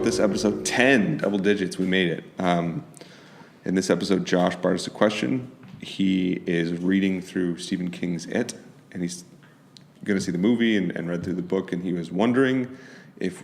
about this episode 10, double digits. We made it. In this episode, Josh brought us a question. He is reading through Stephen King's It, and he's going to see the movie and read through the book, and he was wondering if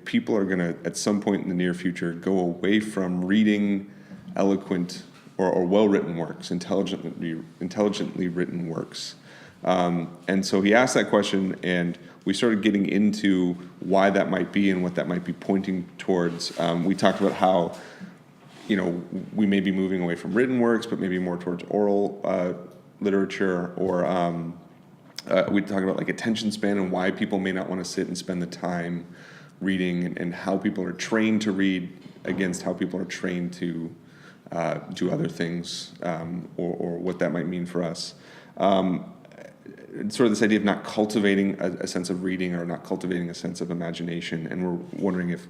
people are going to, at some point in the near future, go away from reading eloquent or well-written works, intelligently written works. And so he asked that question, and we started getting into why that might be and what that might be pointing towards. We talked about how, we may be moving away from written works, but maybe more towards oral literature, or we talked about like attention span and why people may not want to sit and spend the time reading, and how people are trained to read against how people are trained to do other things, or what that might mean for us. Sort of this idea of not cultivating a sense of reading, or not cultivating a sense of imagination. And we're wondering if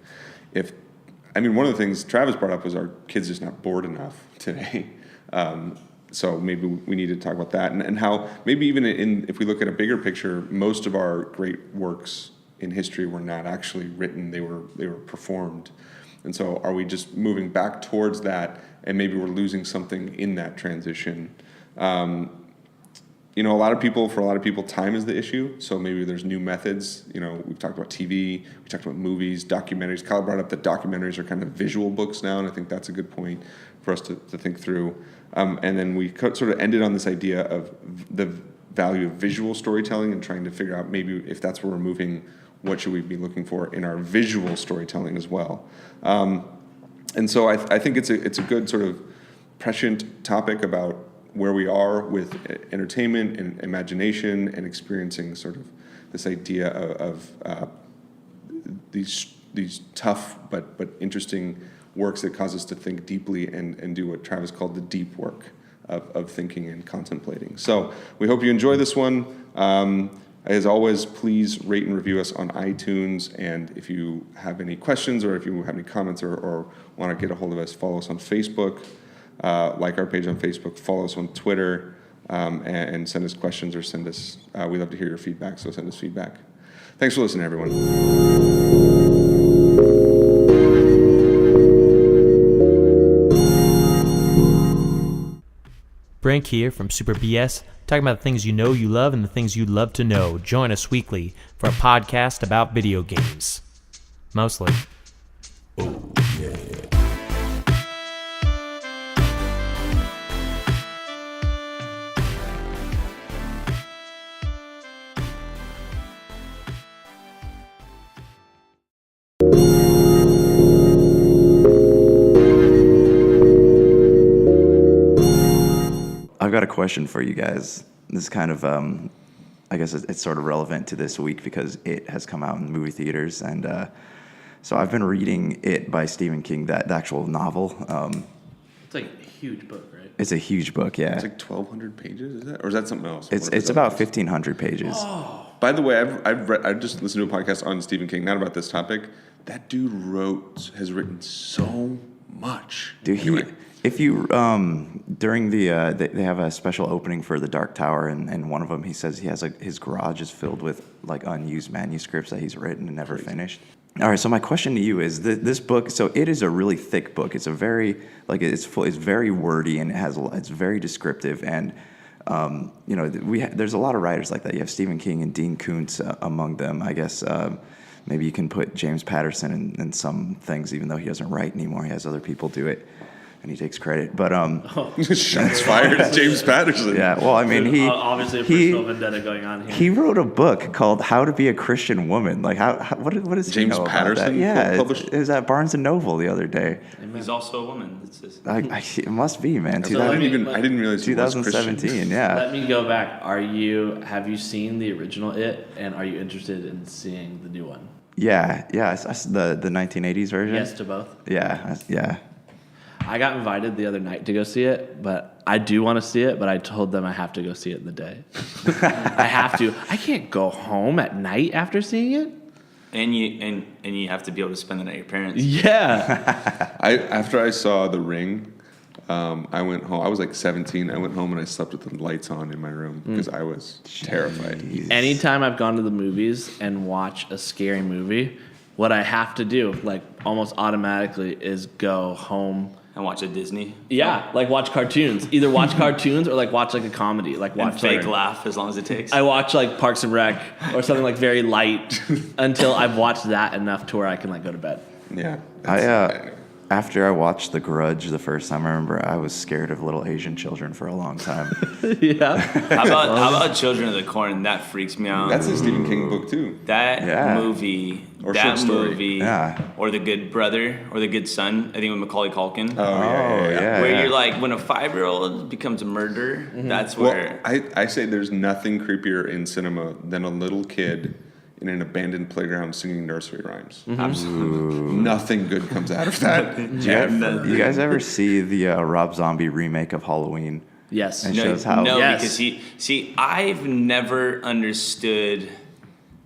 one of the things Travis brought up was our kids just not bored enough today. So maybe we need to talk about that, and how maybe even if we look at a bigger picture, most of our great works in history were not actually written, they were performed. And so are we just moving back towards that, and maybe we're losing something in that transition? For a lot of people, time is the issue. So maybe there's new methods. We've talked about TV, we talked about movies, documentaries. Kyle brought up that documentaries are kind of visual books now, and I think that's a good point for us to think through. And then we sort of ended on this idea of the value of visual storytelling, and trying to figure out maybe if that's where we're moving, what should we be looking for in our visual storytelling as well. And so I think it's a good sort of prescient topic about where we are with entertainment and imagination, and experiencing sort of this idea of these tough but interesting works that cause us to think deeply and do what Travis called the deep work of thinking and contemplating. So we hope you enjoy this one. As always, please rate and review us on iTunes, and if you have any questions, or if you have any comments, or want to get a hold of us, follow us on Facebook. Like our page on Facebook, follow us on Twitter, and send us questions, or send us, we love to hear your feedback, so send us feedback. Thanks for listening, everyone. Brink here from Super BS, talking about the things you know you love and the things you'd love to know. Join us weekly for a podcast about video games. Mostly. Oh, yeah. I've got a question for you guys. This is kind of, I guess it's sort of relevant to this week because It has come out in movie theaters. And so I've been reading It by Stephen King, the actual novel. It's like a huge book, right? It's a huge book, yeah. It's like 1,200 pages, is that? Or is that something else? It's about 1,500 pages. Oh. By the way, I've just listened to a podcast on Stephen King, not about this topic. That dude has written so much. Dude, anyway. If you, during the, they have a special opening for The Dark Tower, and one of them, he says he has his garage is filled with like unused manuscripts that he's written and never finished. All right, so my question to you is this book. So It is a really thick book. It's a very it's very wordy, and it's very descriptive, and there's a lot of writers like that. You have Stephen King and Dean Koontz among them. I guess maybe you can put James Patterson in some things, even though he doesn't write anymore. He has other people do it, and he takes credit. But shots fired at James Patterson. Yeah, well, I mean, he obviously a personal vendetta going on here. He wrote a book called "How to Be a Christian Woman." Like, what is James he know Patterson? About that? Yeah, published? It was at Barnes and Noble the other day. He's also a woman. It's just... It must be, man. So I didn't realize he was 2017. Yeah. Let me go back. Have you seen the original It, and are you interested in seeing the new one? Yeah. The 1980s version. Yes to both. Yeah. I got invited the other night to go see it, but I do want to see it, but I told them I have to go see it in the day. I have to. I can't go home at night after seeing it. And you have to be able to spend the night at your parents. Yeah. After I saw The Ring, I went home. I was like 17. I went home and I slept with the lights on in my room because I was terrified. Anytime I've gone to the movies and watch a scary movie, what I have to do, like almost automatically, is go home. And watch a Disney. Yeah, like watch cartoons. Either watch cartoons or like watch like a comedy. Like watch And fake like, laugh as long as it takes. I watch like Parks and Rec or something like very light until I've watched that enough to where I can like go to bed. Yeah. After I watched The Grudge the first time, I remember I was scared of little Asian children for a long time. Yeah. how about Children of the Corn? That freaks me out. That's a Stephen King book too. That movie, Or short story. or The Good Brother, or The Good Son. I think with Macaulay Culkin. Where you're like, when a 5-year-old becomes a murderer, that's Well, where. I say there's nothing creepier in cinema than a little kid in an abandoned playground singing nursery rhymes. Absolutely. Nothing good comes out of that. You guys ever see the Rob Zombie remake of Halloween? Yes. And shows how No, Yes. because I've never understood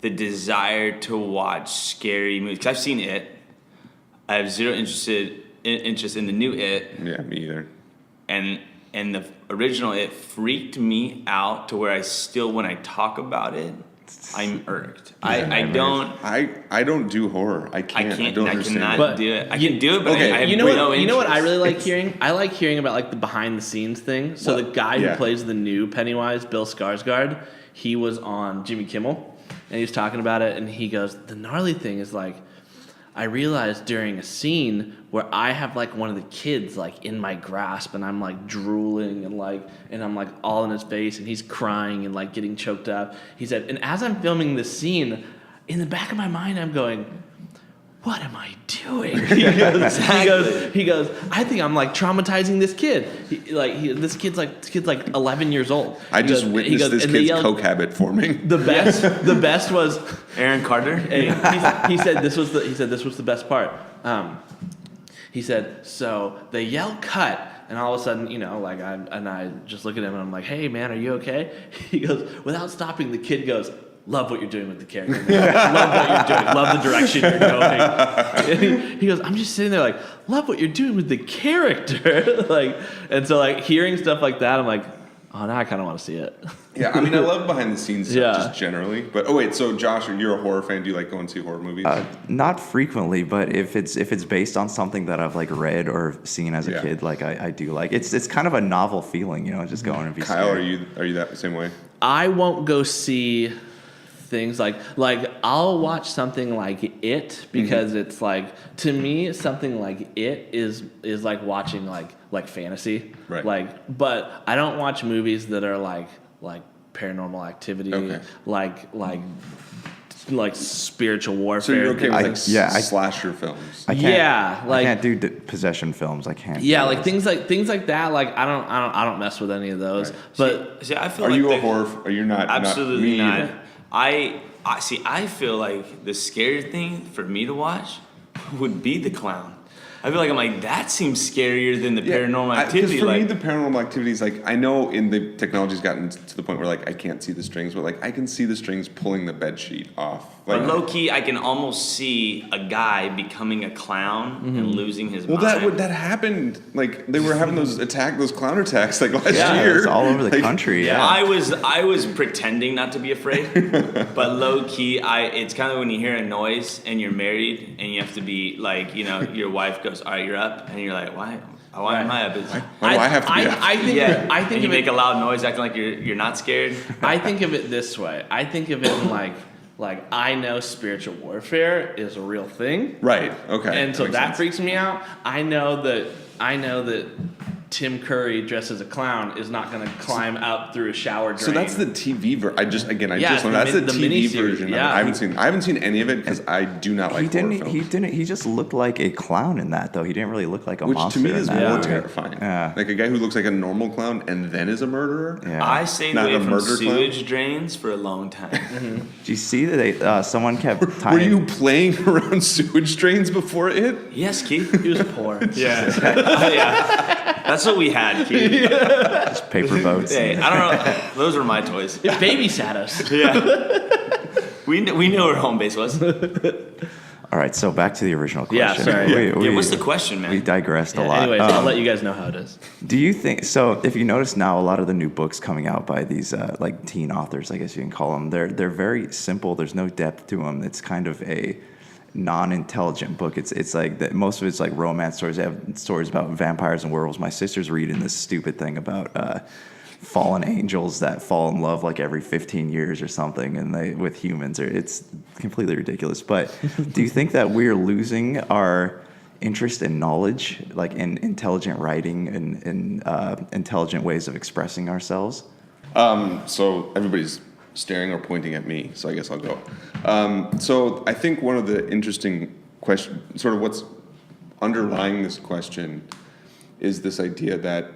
the desire to watch scary movies. 'Cause I've seen It. I have zero interest in the new It, Yeah, me either. and the original It freaked me out to where I still, when I talk about it, I'm irked. I don't. I don't do horror. I can't. I don't understand. cannot it. do it. I can do it, but Okay, I have You know no what? You know what I interest. really like hearing? I like hearing about like the behind the scenes thing. So the guy who yeah. plays the new Pennywise, Bill Skarsgård, he was on Jimmy Kimmel, and he was talking about it, and he goes, "The gnarly thing is like, I realized during a scene where I have like one of the kids like in my grasp, and I'm like drooling and I'm like all in his face, and he's crying and like getting choked up." He said, and as I'm filming this scene, in the back of my mind, I'm going, what am I doing? He goes, I think I'm like traumatizing this kid. This kid's like 11 years old. I He just goes- witnessed goes, this and they kid's yelled- coke habit forming. The best was, Aaron Carter. he said this was the best part. He said, so they yell cut, and all of a sudden, like I just look at him and I'm like, hey man, are you okay? He goes, without stopping, the kid goes, love what you're doing with the character. Love what you're doing. Love the direction you're going. And he goes, I'm just sitting there like, love what you're doing with the character. And so like hearing stuff like that, I'm like, oh, now I kind of want to see it. Yeah, I mean, I love behind the scenes stuff Yeah. just generally. But wait, so Josh, you're a horror fan. Do you like going to see horror movies? Not frequently, but if it's based on something that I've like read or seen as a Yeah. kid, like I do like. It's kind of a novel feeling, just going and be Kyle, scared. are you that same way? I won't go see things like I'll watch something like It because it's like, to me something like It is like watching like fantasy. Right. But I don't watch movies that are like Paranormal Activity, Okay. like spiritual warfare. So you're okay with things like I- slasher films? I can't, yeah, like- I can't do possession films. I can't. yeah, do like those. things like that. Like I don't mess with any of those. Right. But See, I feel Are like you a the- horror? Are you not? Absolutely me not. either. I see. I feel like the scary thing for me to watch would be the clown. I feel like I'm like, that seems scarier than the Paranormal Activity. Because for me, Like, the Paranormal Activity is like, I know in the technology's gotten to the point where like I can't see the strings, but like I can see the strings pulling the bed sheet off. Like, but low key, I can almost see a guy becoming a clown and losing his well, mind. that happened. Like they were having those clown attacks like last Yeah, year. it's all over the Like, country. Yeah, Yeah. I was pretending not to be afraid, but low key, it's kind of when you hear a noise and you're married and you have to be like, your wife goes, "All right, you're up," and you're like, "Why? Why am I up?" It's, Why do I have to be? I think yeah, I think and you of it, make a loud noise, acting like you're not scared. I think of it this way. I think of it in like I know spiritual warfare is a real thing. Right. Okay. And so Makes that sense. freaks me out. I know that Tim Curry dressed as a clown is not going to climb up through a shower drain. So that's the TV version. I just Yeah, learned it's that's the the mini TV series, version. Of it. yeah. I haven't seen any of it because I do not like horror films. He just looked like a clown in that though. He didn't really look like a Which monster to me in is that more movie. terrifying. Yeah. Like a guy who looks like a normal clown and then is a murderer. Yeah. I stayed Not away a from murder clown? sewage drains for a long time. Did you see that someone kept tying? Were you playing around sewage drains before it? Yes, Keith. he was poor. Yeah, yeah. That's what we had, Keith. just paper boats? Hey, I don't know. Those were my toys. It babysat us. Yeah. We knew where home base was. All right, so back to the original Yeah, question. sorry. Yeah, what's the question, man? We digressed a Yeah, lot. anyways, I'll let you guys know how it is. Do you think so? If you notice now, a lot of the new books coming out by these like teen authors, I guess you can call them, they're very simple. There's no depth to them. It's kind of non-intelligent book. It's like that. Most of it's like romance stories. They have stories about vampires and werewolves. My sister's reading this stupid thing about fallen angels that fall in love like every 15 years or something, and they with humans. It's completely ridiculous. But do you think that we're losing our interest in knowledge, like in intelligent writing and intelligent ways of expressing ourselves? So everybody's staring or pointing at me, so I guess I'll go. So I think one of the interesting questions, sort of what's underlying this question, is this idea that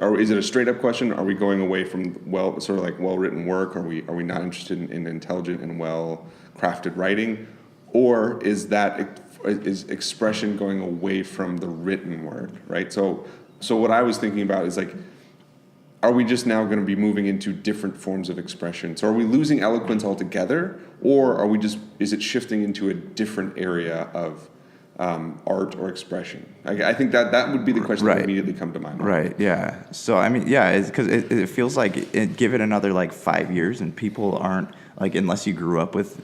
is it a straight up question? Are we going away from sort of like well written work? Are we not interested in intelligent and well crafted writing, or is expression going away from the written word? Right. So what I was thinking about is like, are we just now going to be moving into different forms of expression? So are we losing eloquence altogether, or is it shifting into a different area of art or expression? I think that would be the question that would immediately come to my mind. Right. Yeah. So I mean, yeah, because it feels like give it another like 5 years, and people aren't like, unless you grew up with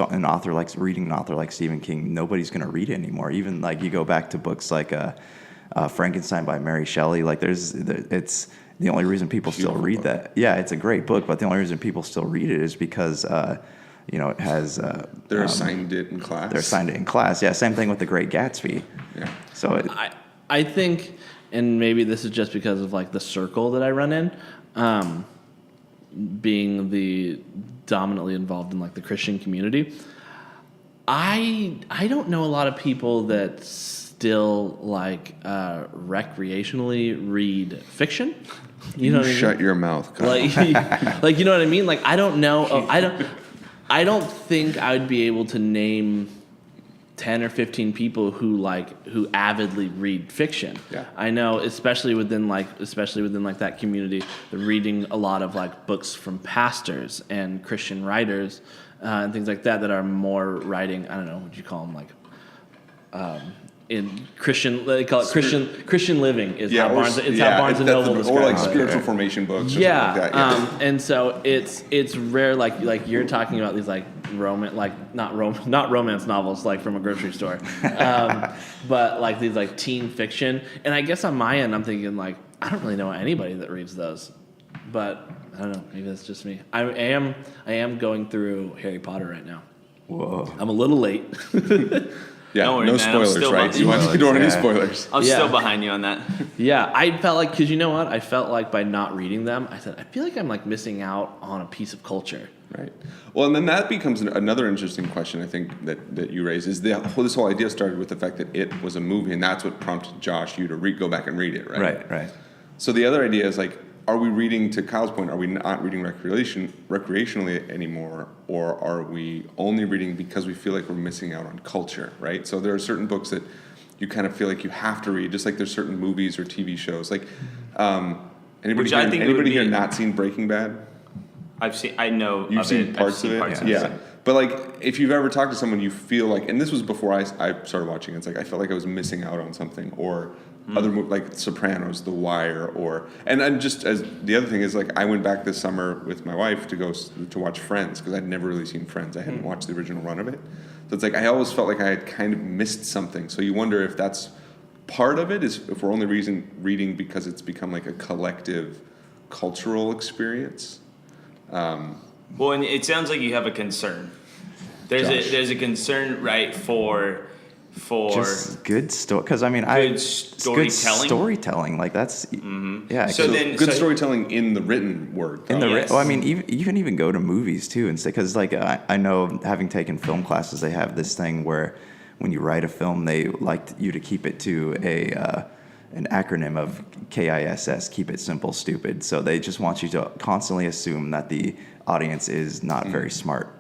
an author like reading an author like Stephen King, nobody's going to read it anymore. Even like you go back to books like Frankenstein by Mary Shelley. Like it's the only reason people still read that. Yeah, it's a great book, but the only reason people still read it is because it has. They're assigned it in class. They're assigned it in class. Yeah, same thing with The Great Gatsby. Yeah. So I think, and maybe this is just because of like the circle that I run in, being the dominantly involved in like the Christian community. I don't know a lot of people that still like recreationally read fiction. You know what I mean? Shut your mouth, Kyle. Like you know what I mean? Like I don't know. I don't think I would be able to name 10 or 15 people who avidly read fiction. Yeah. I know, especially within that community, they're reading a lot of like books from pastors and Christian writers and things like that are more writing. I don't know, what you call them, like in Christian, they call it Christian living is how Barnes and Noble describes it. Or like spiritual formation books or something like that. Yeah. And so it's rare, like you're talking about these like not romance novels like from a grocery store, but like these like teen fiction. And I guess on my end, I'm thinking like, I don't really know anybody that reads those, but I don't know, maybe that's just me. I am going through Harry Potter right now. Whoa. I'm a little late. Yeah, Don't worry, no man, spoilers, right? You don't want any spoilers. I'm still behind you on that. Yeah, I felt like, because you know what? I felt like by not reading them, I said, I feel like I'm like missing out on a piece of culture. Right. Well, and then that becomes another interesting question, I think, that you raise, is this whole idea started with the fact that it was a movie, and that's what prompted Josh, you to go back and read it, right? Right. So the other idea is like, are we reading, to Kyle's point, are we not reading recreationally anymore, or are we only reading because we feel like we're missing out on culture, right? So there are certain books that you kind of feel like you have to read, just like there's certain movies or TV shows. Like, anybody here not seen Breaking Bad? I know. You've seen parts of it? Yeah. But like, if you've ever talked to someone, you feel like, and this was before I started watching, it's like I felt like I was missing out on something, or other movies like Sopranos, The Wire, and just as the other thing is like, I went back this summer with my wife to watch Friends, because I'd never really seen Friends. I hadn't watched the original run of it. So it's like, I always felt like I had kind of missed something. So you wonder if that's part of it, is if we're only reading because it's become like a collective cultural experience. Well, and it sounds like you have a concern. There's a concern, right, for just good story, because I mean, good storytelling, like that's yeah. So good storytelling in the written word. Well, I mean, you can even go to movies too and say, because like I know, having taken film classes, they have this thing where when you write a film, they like you to keep it to an acronym of KISS, keep it simple, stupid. So they just want you to constantly assume that the audience is not very smart.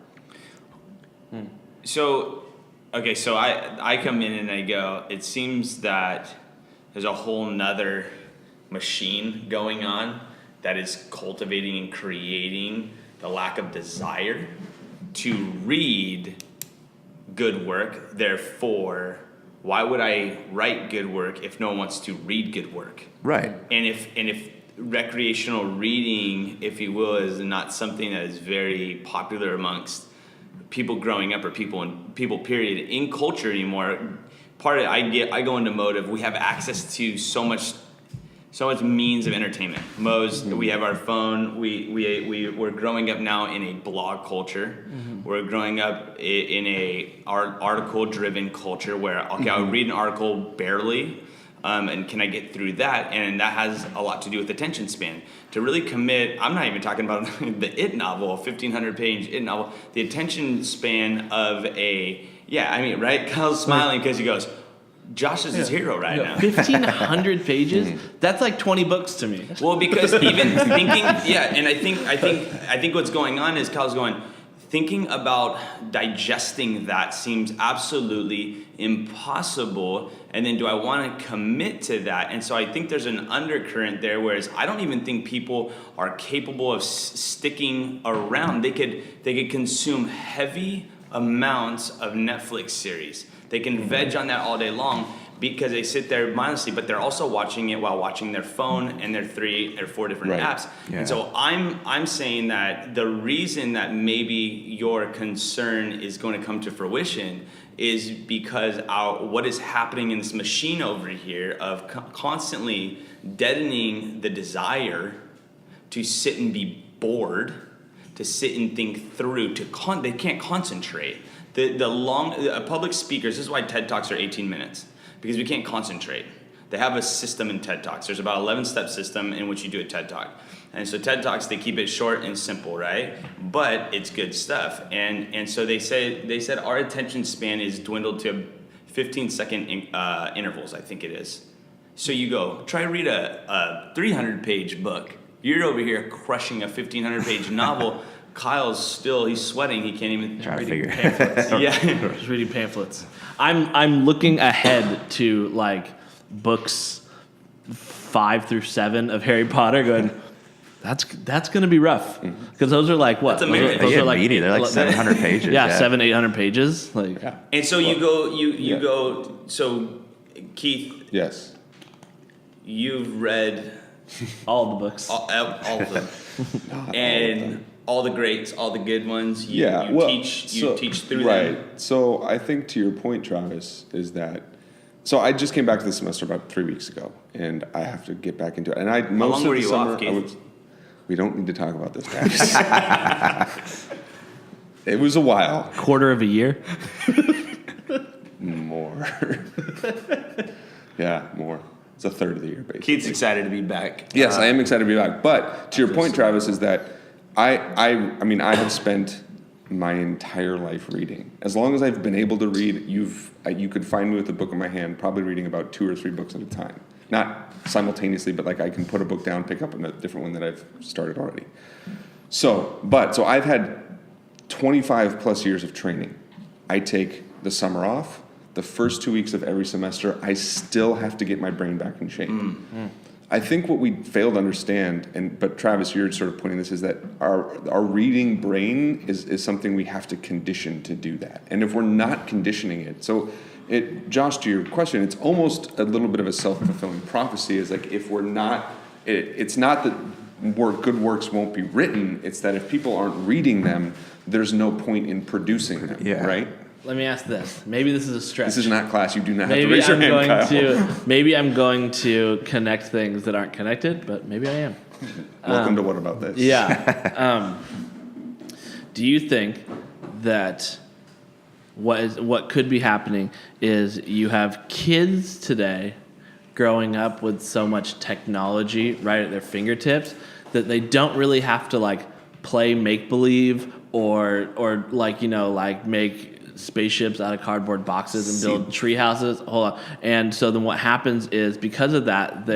So, okay, so I come in and I go, it seems that there's a whole nother machine going on that is cultivating and creating the lack of desire to read good work. Therefore, why would I write good work if no one wants to read good work? Right. And if recreational reading, if you will, is not something that is very popular amongst people growing up or people period in culture anymore. Part of it, I go into mode of we have access to so much means of entertainment. We have our phone. We're growing up now in a blog culture. We're growing up in a article-driven culture where I'll read an article barely, and can I get through that? And that has a lot to do with attention span. To really commit, I'm not even talking about the IT novel, a 1,500-page IT novel. The attention span of right? Kyle's smiling because he goes, Josh is his hero right now. 1,500 pages? That's like 20 books to me. Well, because even thinking, and I think what's going on is Kyle's going, thinking about digesting that seems absolutely impossible. And then do I want to commit to that? And so I think there's an undercurrent there, whereas I don't even think people are capable of sticking around. They could consume heavy amounts of Netflix series. They can veg on that all day long because they sit there mindlessly, but they're also watching it while watching their phone and their 3 or 4 different apps. Yeah. And so I'm saying that the reason that maybe your concern is going to come to fruition is because what is happening in this machine over here of constantly deadening the desire to sit and be bored, to sit and think through, they can't concentrate. Public speakers, this is why TED Talks are 18 minutes, because we can't concentrate. They have a system in TED Talks. There's about 11-step system in which you do a TED Talk. And so TED Talks, they keep it short and simple, right? But it's good stuff. And so they said our attention span is dwindled to 15-second intervals, I think it is. So you go, try to read a 300-page book. You're over here crushing a 1,500-page novel. Kyle's he's sweating. He can't even Try to figure pamphlets. Yeah. Just reading pamphlets. I'm looking ahead to like books 5 through 7 of Harry Potter going, that's going to be rough. Because those are like what? That's a myriad. Those are like meaty. They're like 700 pages. Yeah, 700-800 pages. Like, And so you go. So Keith, Yes. you've read all the books. all of them, and all the greats, all the good ones. You teach through right. them. So I think to your point, Travis, is that. So I just came back to the semester about 3 weeks ago, and I have to get back into it. And How long were you off, Keith? We don't need to talk about this, Travis. It was a while. Quarter of a year. More. Yeah, more. It's a third of the year, basically. Keith's excited to be back. Yes, I am excited to be back. But to your point, Travis, is that I mean, I have spent my entire life reading. As long as I've been able to read, you could find me with a book in my hand, probably reading about 2 or 3 books at a time. Not simultaneously, but like I can put a book down, pick up a different one that I've started already. So I've had 25 plus years of training. I take the summer off. The first 2 weeks of every semester, I still have to get my brain back in shape. I think what we fail to understand, but Travis, you're sort of pointing this, is that our reading brain is something we have to condition to do that. And if we're not conditioning it, Josh, to your question, it's almost a little bit of a self-fulfilling prophecy. Is like if we're not, it's not that good works won't be written. It's that if people aren't reading them, there's no point in producing them. Yeah. Right. Let me ask this. Maybe this is a stretch. This is not class. You do not have to raise your hand, Kyle. Maybe I'm going to connect things that aren't connected, but maybe I am. Welcome to What About This? Yeah. Do you think that what could be happening is you have kids today growing up with so much technology right at their fingertips that they don't really have to like play make believe or like make spaceships out of cardboard boxes and build tree houses. Hold on. And so then what happens is because of that,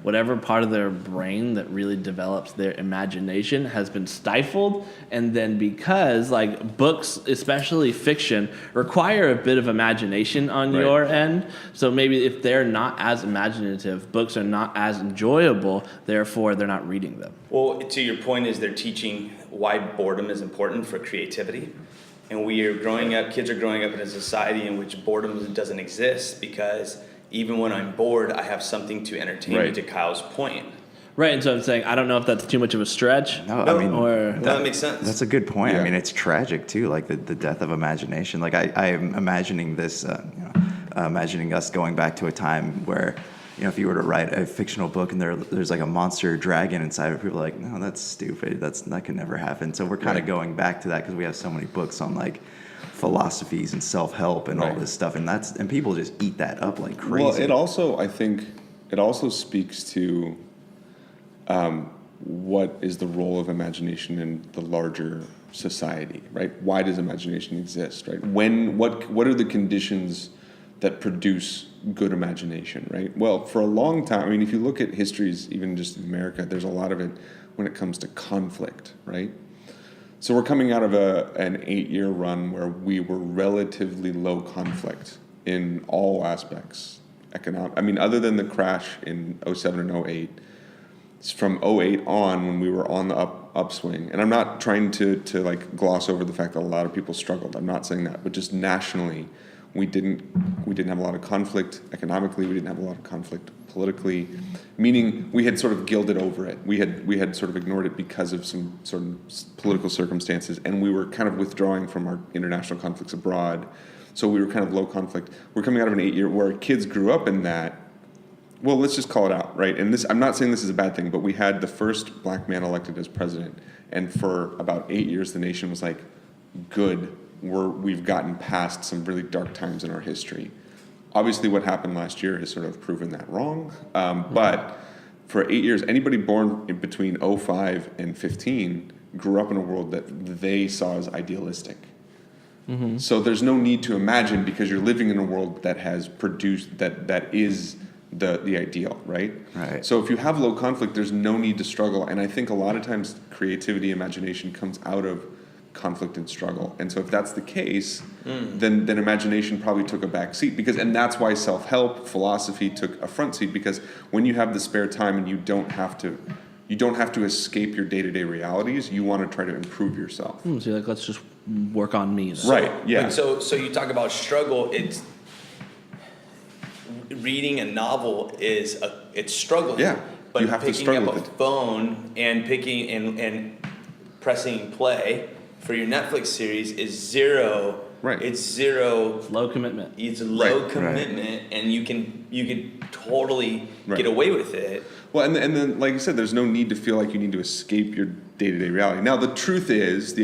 whatever part of their brain that really develops their imagination has been stifled. And then because like books, especially fiction, require a bit of imagination on your end. So maybe if they're not as imaginative, books are not as enjoyable, therefore they're not reading them. Well, to your point is they're teaching why boredom is important for creativity. And kids are growing up in a society in which boredom doesn't exist because even when I'm bored, I have something to entertain me, to Kyle's point. Right, and so I'm saying I don't know if that's too much of a stretch. No, No, I mean, or That makes sense. that's a good point. Yeah. I mean, it's tragic too, like the death of imagination. Like I am imagining this, imagining us going back to a time where, if you were to write a fictional book and there's like a monster dragon inside of it, people are like, no, that's stupid. That could never happen. So we're kind of Right. going back to that because we have so many books on like philosophies and self-help and all Right. this stuff, and people just eat that up like crazy. Well, it also, I think, it also speaks to what is the role of imagination in the larger society, right? Why does imagination exist, right? What are the conditions that produce good imagination, right? Well, for a long time, I mean, if you look at histories, even just in America, there's a lot of it when it comes to conflict, right? So we're coming out of an 8-year run where we were relatively low conflict in all aspects. Other than the crash in 07 and 08, it's from 08 on when we were on the upswing. And I'm not trying to like gloss over the fact that a lot of people struggled. I'm not saying that, but just nationally, we didn't have a lot of conflict economically. We didn't have a lot of conflict politically, meaning we had sort of gilded over it. We had sort of ignored it because of some sort of political circumstances, and we were kind of withdrawing from our international conflicts abroad. So we were kind of low conflict. We're coming out of an 8-year where kids grew up in that. Well, let's just call it out, right? And this, I'm not saying this is a bad thing, but we had the first black man elected as president, and for about 8 years, the nation was like, good. We've gotten past some really dark times in our history. Obviously, what happened last year has sort of proven that wrong. But for 8 years, anybody born in between 05 and 15 grew up in a world that they saw as idealistic. Mm-hmm. So there's no need to imagine because you're living in a world that has produced that is the ideal, right? Right. So if you have low conflict, there's no need to struggle. And I think a lot of times creativity, imagination comes out of conflict and struggle. And so if that's the case, then imagination probably took a back seat and that's why self-help philosophy took a front seat, because when you have the spare time and you don't have to escape your day-to-day realities, you want to try to improve yourself. So you're like, let's just work on me then. Right. Yeah. Like, so you talk about struggle. It's reading a novel it's struggling. Yeah. But You have to picking struggle up a with it. phone and picking and pressing play for your Netflix series is zero. Right. It's zero. Low commitment. It's low Right. commitment, and you can totally Right. get away with it. Well, and then, like you said, there's no need to feel like you need to escape your day-to-day reality. Now, the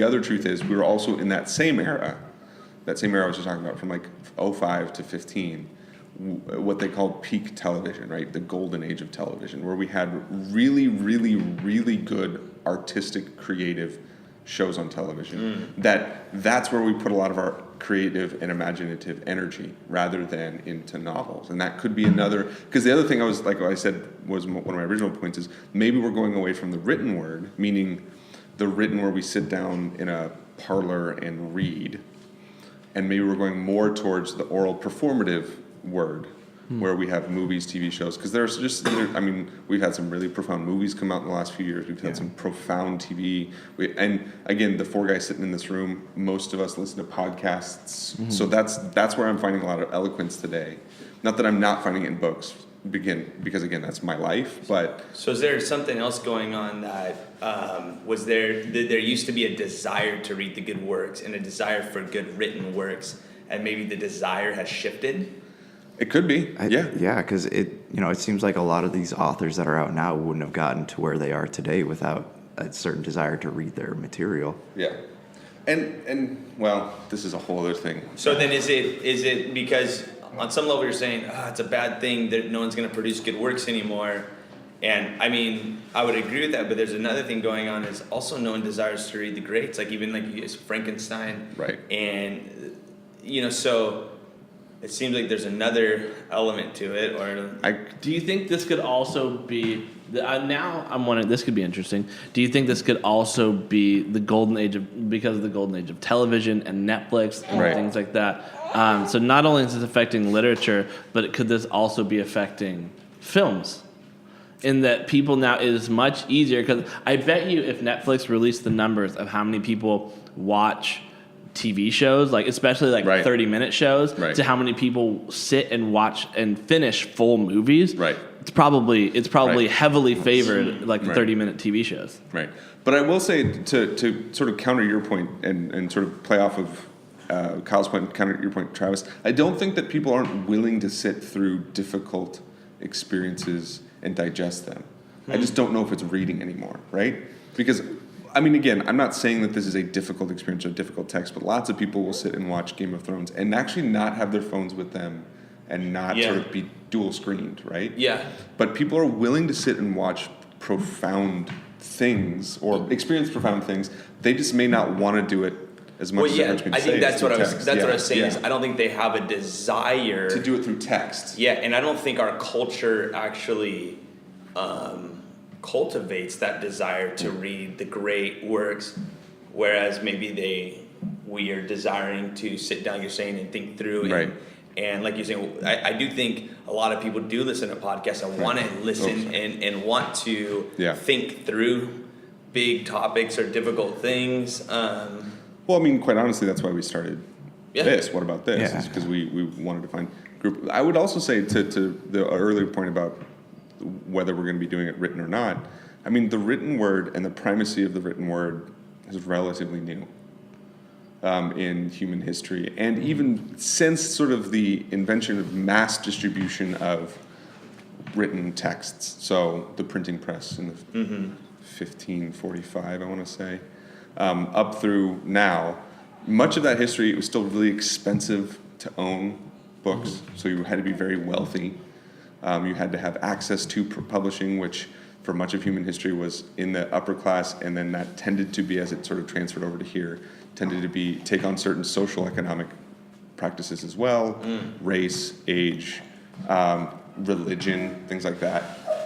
other truth is, we were also in that same era I was just talking about, from like 05 to 15, what they called peak television, right? The golden age of television, where we had really, really, really good artistic, creative shows on television. That's where we put a lot of our creative and imaginative energy rather than into novels. And that could be another, because the other thing was one of my original points is maybe we're going away from the written word, meaning the written where we sit down in a parlor and read, and maybe we're going more towards the oral performative word, where we have movies, TV shows, because we've had some really profound movies come out in the last few years. We've had some profound TV. And again, the four guys sitting in this room, most of us listen to podcasts. Mm-hmm. So that's where I'm finding a lot of eloquence today. Not that I'm not finding it in books, because again, that's my life, but... So is there something else going on that was there used to be a desire to read the good works and a desire for good written works, and maybe the desire has shifted? It could be, yeah. Yeah, because it seems like a lot of these authors that are out now wouldn't have gotten to where they are today without a certain desire to read their material. Yeah. And well, this is a whole other thing. So then is it because on some level you're saying, it's a bad thing that no one's going to produce good works anymore? And I mean, I would agree with that, but there's another thing going on is also no one desires to read the greats, like even like you guys, Frankenstein. Right. And, so it seems like there's another element to it. Do you think this could also be... now I'm wondering, this could be interesting. Do you think this could also be the golden age because of the golden age of television and Netflix and Right. things like that? So not only is this affecting literature, but could this also be affecting films? In that people now, it is much easier, because I bet you if Netflix released the numbers of how many people watch TV shows, like especially like Right. 30-minute shows, Right. to how many people sit and watch and finish full movies, Right. it's probably Right. heavily favored like the Right. 30-minute TV shows. Right. But I will say to sort of counter your point and sort of play off of Kyle's point, counter your point, Travis, I don't think that people aren't willing to sit through difficult experiences and digest them. I just don't know if it's reading anymore, right? Because, I mean, again, I'm not saying that this is a difficult experience or difficult text, but lots of people will sit and watch Game of Thrones and actually not have their phones with them and not Yeah. sort of be dual screened, right? Yeah. But people are willing to sit and watch profound things or experience profound things. They just may not want to do it as much Well, as yeah, everyone's been I saying. think that's through what text. what I was saying Yeah. is I don't think they have a desire To do it through text. Yeah, and I don't think our culture actually cultivates that desire to read the great works, whereas maybe we are desiring to sit down, you're saying, and think through. Right. And like you're saying, I do think a lot of people do listen to podcasts and want to listen and want to Yeah. think through big topics or difficult things. Well, I mean, quite honestly, that's why we started Yeah. this. What about this? Yeah. Is because we wanted to find group. I would also say to the earlier point about whether we're going to be doing it written or not. I mean, the written word and the primacy of the written word is relatively new in human history, and even since sort of the invention of mass distribution of written texts. So the printing press in the 1545, I want to say, up through now. Much of that history, it was still really expensive to own books, so you had to be very wealthy. You had to have access to publishing, which for much of human history was in the upper class, and then that tended to be, as it sort of transferred over to here, tended to be take on certain social economic practices as well, race, age, religion, things like that.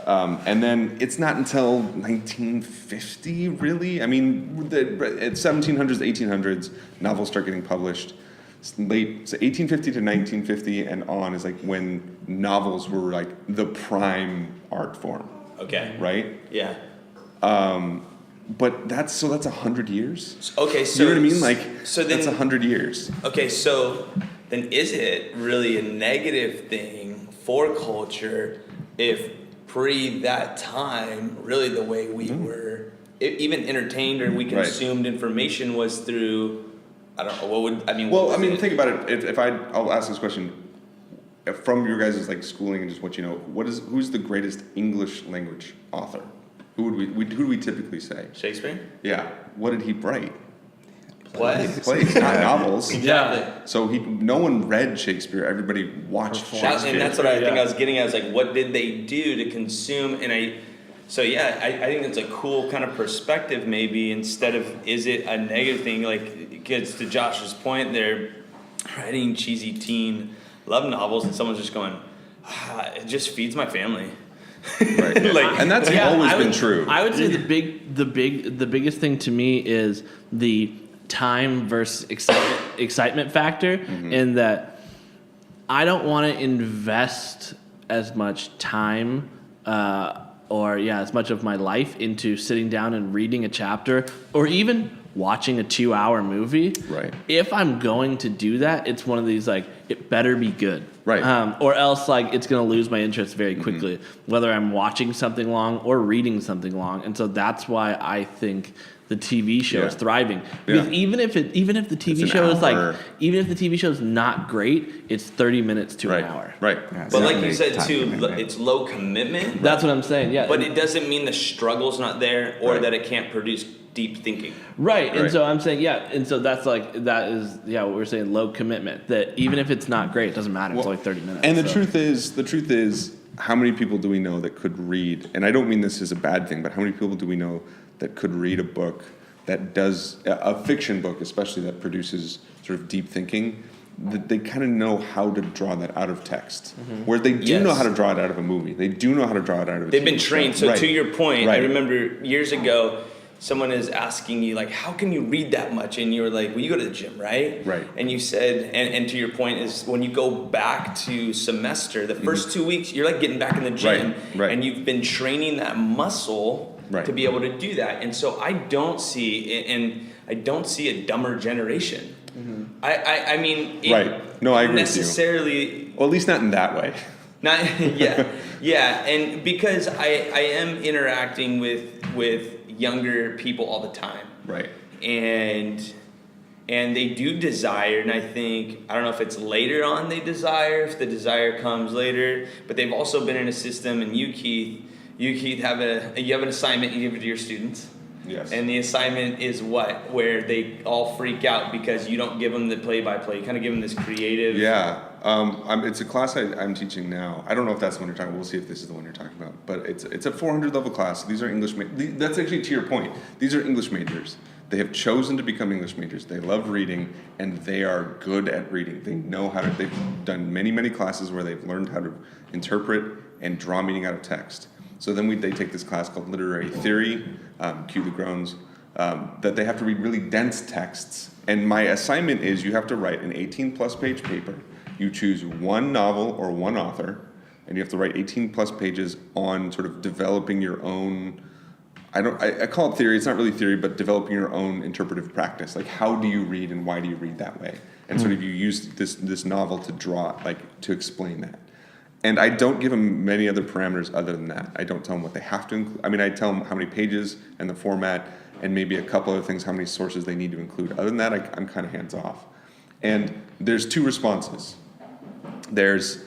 And then it's not until 1950, really. I mean, at 1700s, 1800s, novels start getting published. So 1850 to 1950 and on is like when novels were like the prime art form, Okay. right? Yeah. But that's 100 years. Okay, so You know what I mean? Like, so then, that's 100 years. Okay, so then is it really a negative thing for culture if pre that time, really the way we were even entertained or we Right. consumed information was through, I don't know, what would, I mean, Well, what I mean, was it? think about it. I'll ask this question from your guys' like schooling and just what you know. Who's the greatest English language author? Who do we typically say? Shakespeare? Yeah. What did he write? What? Plays, not novels. Exactly. So no one read Shakespeare. Everybody watched Shakespeare. And that's what I think I was getting at. I was like, what did they do to consume? And I think that's a cool kind of perspective maybe instead of, is it a negative thing? Like, it gets to Josh's point, they're writing cheesy teen love novels and someone's just going, it just feeds my family. Right. Like, and that's always been true. I would say the biggest thing to me is the time versus excitement factor, in that I don't want to invest as much time as much of my life into sitting down and reading a chapter or even watching a 2-hour movie. Right. If I'm going to do that, it's one of these like, it better be good. Right. Or else like it's going to lose my interest very quickly, whether I'm watching something long or reading something long. And so that's why I think the TV show is thriving. Because Yeah. even if the TV an show is hour. even if the TV show is not great, it's 30 minutes to an hour. Right. Yeah, it's but not like you big said time too, commitment. it's low commitment, That's what I'm saying. Yeah. but it doesn't mean the struggle's not there or Right. that it can't produce deep thinking. Right, and Right. so I'm saying, and so that is what we're saying, low commitment. That even if it's not great, it doesn't matter. It's Well, only 30 minutes. And the so. truth is, how many people do we know that could read? And I don't mean this as a bad thing, but how many people do we know that could read a book that does a fiction book, especially that produces sort of deep thinking? That they kind of know how to draw that out of text, where they do Yes. know how to draw it out of a movie. They do know how to draw it out of a They've TV been show. trained. So Right. to your point, I Right. remember years ago, someone is asking you like, how can you read that much? And you were like, well, you go to the gym, right? Right. And you said, and to your point is when you go back to semester, the first 2 weeks, you're like getting back in the gym, Right. and you've been training that muscle Right. to be able to do that. And so I don't see a dumber generation. I mean, Right. No, I agree with you. necessarily. Well, at least not in that way. Not yeah, and because I am interacting with younger people all the time, Right. and they do desire, and I don't know if it's later on they desire, if the desire comes later, but they've also been in a system, and you Keith have an assignment you give it to your students. Yes. And the assignment is what? Where they all freak out because you don't give them the play-by-play. You kind of give them this creative. Yeah. It's a class I'm teaching now. I don't know if that's the one you're talking about. We'll see if this is the one you're talking about. But it's a 400 level class. These are English. That's actually to your point. These are English majors. They have chosen to become English majors. They love reading, and they are good at reading. They know how to. They've done many classes where they've learned how to interpret and draw meaning out of text. So then they take this class called Literary Theory, cue the groans, that they have to read really dense texts. And my assignment is you have to write an 18-plus page paper. You choose one novel or one author, and you have to write 18-plus pages on sort of developing your own, I call it theory, it's not really theory, but developing your own interpretive practice. Like, how do you read and why do you read that way? And sort of you use this novel to draw, like, to explain that. And I don't give them many other parameters other than that. I don't tell them what they have to include. I mean, I tell them how many pages and the format and maybe a couple other things, how many sources they need to include. Other than that, I'm kind of hands off. And there's two responses. There's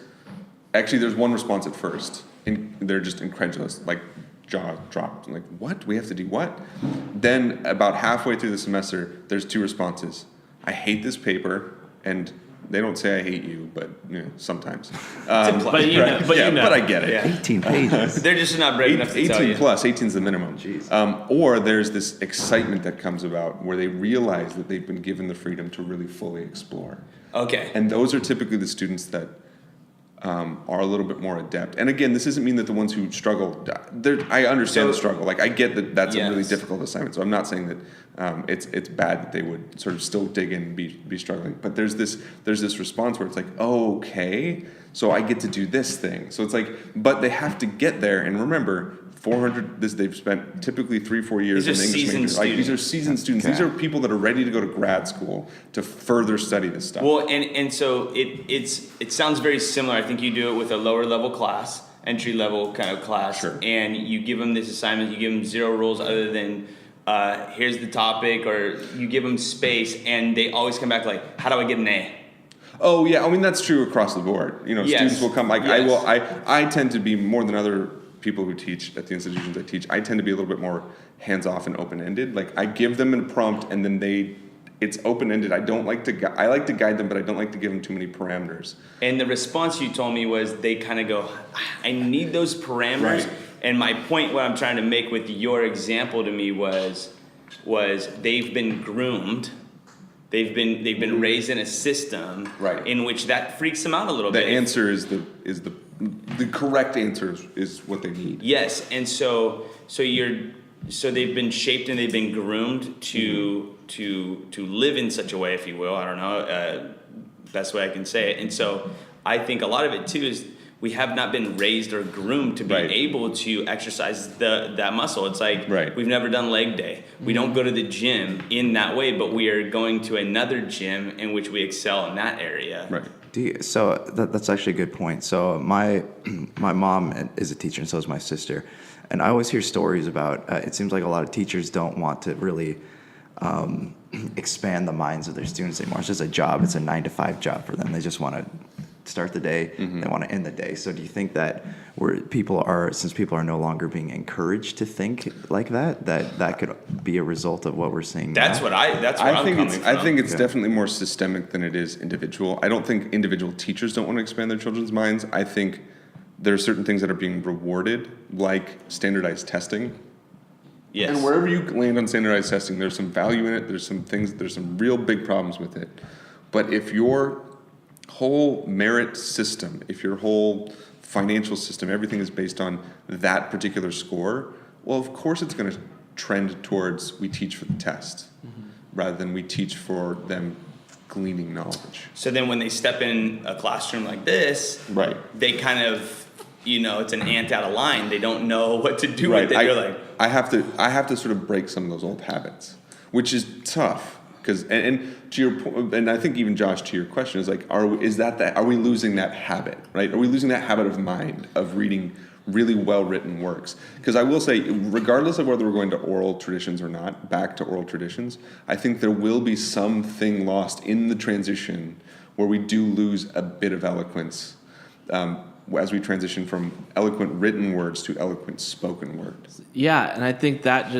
one response at first, and they're just incredulous, like jaw dropped. I'm like, what? We have to do what? Then about halfway through the semester, there's two responses. I hate this paper, and they don't say I hate you, but sometimes. But you know. But I get it. Yeah. 18 pages. They're just not brave enough to tell 18 you. plus, 18 is the minimum. Jeez. Or there's this excitement that comes about where they realize that they've been given the freedom to really fully explore. Okay. And those are typically the students that are a little bit more adept. And again, this doesn't mean that the ones who struggle, I understand the struggle. Like, I get that that's a really difficult assignment. So I'm not saying that it's bad that they would sort of still dig in and be struggling. But there's this response where it's like, oh, okay, so I get to do this thing. So it's like, but they have to get there. And remember, 400, they've spent typically 3-4 years in These are English seasoned major. Like, these are students. seasoned students. Okay. These are people that are ready to go to grad school to further study this stuff. Well, and so it sounds very similar. I think you do it with a lower level class, entry level kind of class, Sure. and you give them this assignment. You give them 0 rules other than here's the topic, or you give them space, and they always come back like, how do I get an A? Oh yeah, I mean that's true across the board. Yes. Students will come. Like Yes. I tend to be more than other people who teach at the institutions I teach. I tend to be a little bit more hands off and open ended. Like, I give them a prompt and then it's open ended. I like to guide them, but I don't like to give them too many parameters. And the response you told me was they kind of go, I need those parameters. Right. And my point, what I'm trying to make with your example to me was they've been groomed. They've been raised in a system Right. in which that freaks them out a little The bit. answer is the correct answer is what they need. Yes, and so they've been shaped and they've been groomed to live in such a way, if you will. I don't know, best way I can say it. And so I think a lot of it too is we have not been raised or groomed to be Right. able to exercise that muscle. It's like Right. we've never done leg day. We don't go to the gym in that way, but we are going to another gym in which we excel in that area. Right. So that's actually a good point. So my mom is a teacher, and so is my sister. And I always hear stories about, it seems like a lot of teachers don't want to really expand the minds of their students anymore. It's just a job. It's a 9-to-5 job for them. They just want to start the day. They want to end the day. So do you think that since people are no longer being encouraged to think like that could be a result of what we're seeing That's now? where I'm coming from. I think it's definitely more systemic than it is individual. I don't think individual teachers don't want to expand their children's minds. I think there are certain things that are being rewarded, like standardized testing. Yes. And wherever you land on standardized testing, there's some value in it. There's some real big problems with it. But if your whole merit system, if your whole financial system, everything is based on that particular score, well, of course it's going to trend towards we teach for the test rather than we teach for them gleaning knowledge. So then when they step in a classroom like this, Right. they kind of, it's an ant out of line. They don't know what to do with it. You're like, I have to sort of break some of those old habits, which is tough. Because and to your point, and I think even Josh, to your question, is like, are we losing that habit, right? Are we losing that habit of mind of reading really well written works? Because I will say, regardless of whether we're going to oral traditions or not, back to oral traditions, I think there will be something lost in the transition where we do lose a bit of eloquence as we transition from eloquent written words to eloquent spoken words. Yeah, and I think that